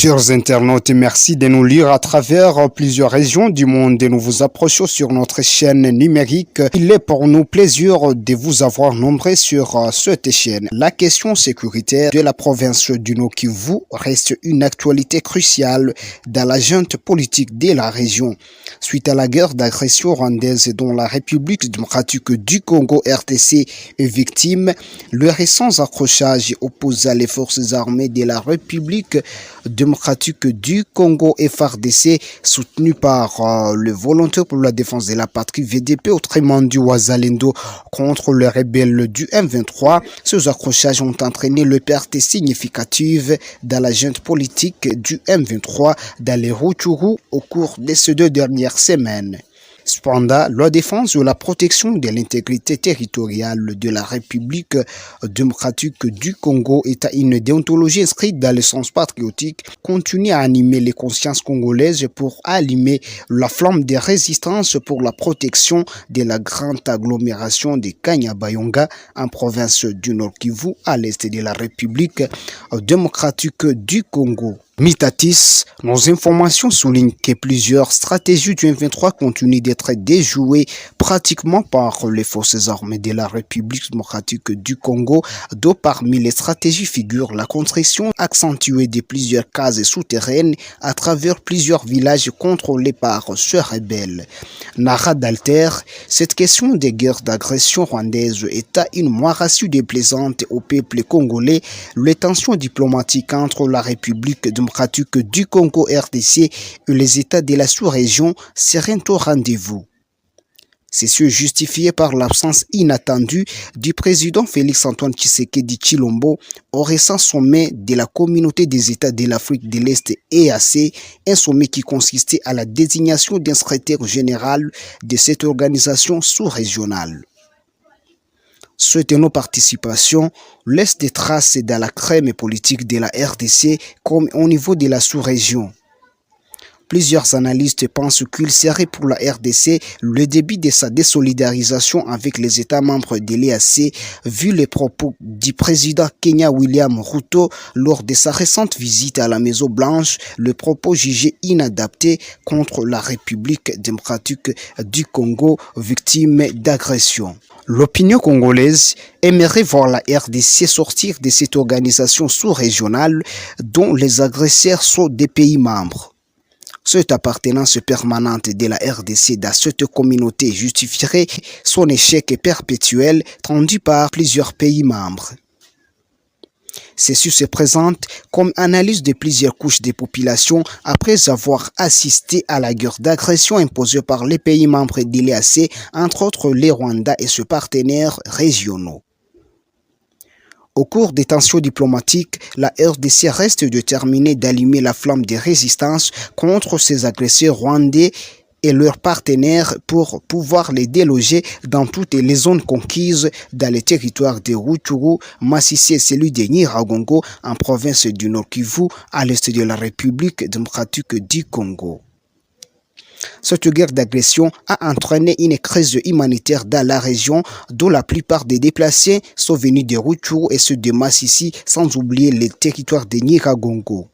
Chers internautes, merci de nous lire à travers plusieurs régions du monde et nous vous approchons sur notre chaîne numérique. Il est pour nous plaisir de vous avoir nombreux sur cette chaîne. La question sécuritaire de la province du Nord-Kivu reste une actualité cruciale dans la junte politique de la région. Suite à la guerre d'agression rwandaise dont la République démocratique du Congo RDC est victime, le récent accrochage opposant les forces armées de la République démocratique du Congo FARDC soutenu par le Volontaire pour la défense de la patrie VDP, autrement dit Wazalendo, contre les rebelles du M23. Ces accrochages ont entraîné le perte significative dans la junte politique du M23 dans les Rutshuru au cours de ces 2 dernières semaines. Cependant, la défense ou la protection de l'intégrité territoriale de la République démocratique du Congo est une déontologie inscrite dans le sens patriotique, continue à animer les consciences congolaises pour allumer la flamme de résistance pour la protection de la grande agglomération de Kanyabayonga en province du Nord-Kivu à l'est de la République démocratique du Congo. Mitatis, nos informations soulignent que plusieurs stratégies du M23 continuent d'être déjouées pratiquement par les forces armées de la République démocratique du Congo, dont parmi les stratégies figure la construction accentuée de plusieurs cases souterraines à travers plusieurs villages contrôlés par ces rebelles. Narad Alter, cette question des guerres d'agression rwandaise est à une moirassie déplaisante au peuple congolais. Les tensions diplomatiques entre la République démocratique du Congo RDC et les États de la sous-région seraient au rendez-vous. C'est justifié par l'absence inattendue du président Félix-Antoine Tshisekedi Tshilombo au récent sommet de la communauté des États de l'Afrique de l'Est EAC, un sommet qui consistait à la désignation d'un secrétaire général de cette organisation sous-régionale. Suite à nos participations laisse des traces dans la crème politique de la RDC comme au niveau de la sous-région. Plusieurs analystes pensent qu'il serait pour la RDC le début de sa désolidarisation avec les États membres de l'EAC, vu les propos du président Kenya William Ruto lors de sa récente visite à la Maison Blanche, le propos jugé inadapté contre la République démocratique du Congo, victime d'agression. L'opinion congolaise aimerait voir la RDC sortir de cette organisation sous-régionale dont les agresseurs sont des pays membres. Cette appartenance permanente de la RDC dans cette communauté justifierait son échec perpétuel tendu par plusieurs pays membres. Ceci se présente comme analyse de plusieurs couches de population après avoir assisté à la guerre d'agression imposée par les pays membres de l'EAC, entre autres les Rwanda et ses partenaires régionaux. Au cours des tensions diplomatiques, la RDC reste déterminée d'allumer la flamme de résistance contre ces agresseurs rwandais et leurs partenaires pour pouvoir les déloger dans toutes les zones conquises dans les territoires de Rutshuru, Masisi et celui de Nyiragongo en province du Nord-Kivu à l'est de la République démocratique du Congo. Cette guerre d'agression a entraîné une crise humanitaire dans la région, dont la plupart des déplacés sont venus de Rutshuru et ceux de Masisi, sans oublier les territoires de Nyiragongo.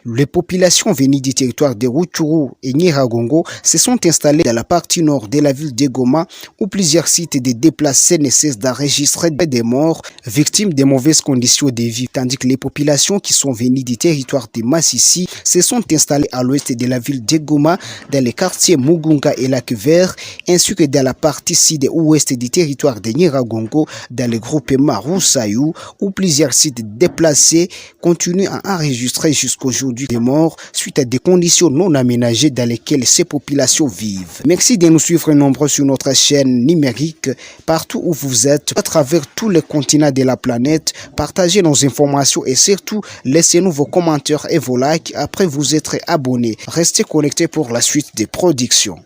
Les populations venues du territoire de Rutshuru et Nyiragongo se sont installées dans la partie nord de la ville de Goma, où plusieurs sites de déplacés ne cessent d'enregistrer des morts, victimes de mauvaises conditions de vie, tandis que les populations qui sont venues du territoire de Masisi se sont installées à l'ouest de la ville de Goma, dans les quartiers Mugunga et Lac-Vert, ainsi que dans la partie sud-ouest du territoire de Nyiragongo, dans le groupement Roussaïou, où plusieurs sites déplacés continuent à enregistrer jusqu'aujourd'hui des morts suite à des conditions non aménagées dans lesquelles ces populations vivent. Merci de nous suivre nombreux sur notre chaîne numérique partout où vous êtes, à travers tous les continents de la planète. Partagez nos informations et surtout laissez-nous vos commentaires et vos likes après vous être abonnés. Restez connectés pour la suite des productions.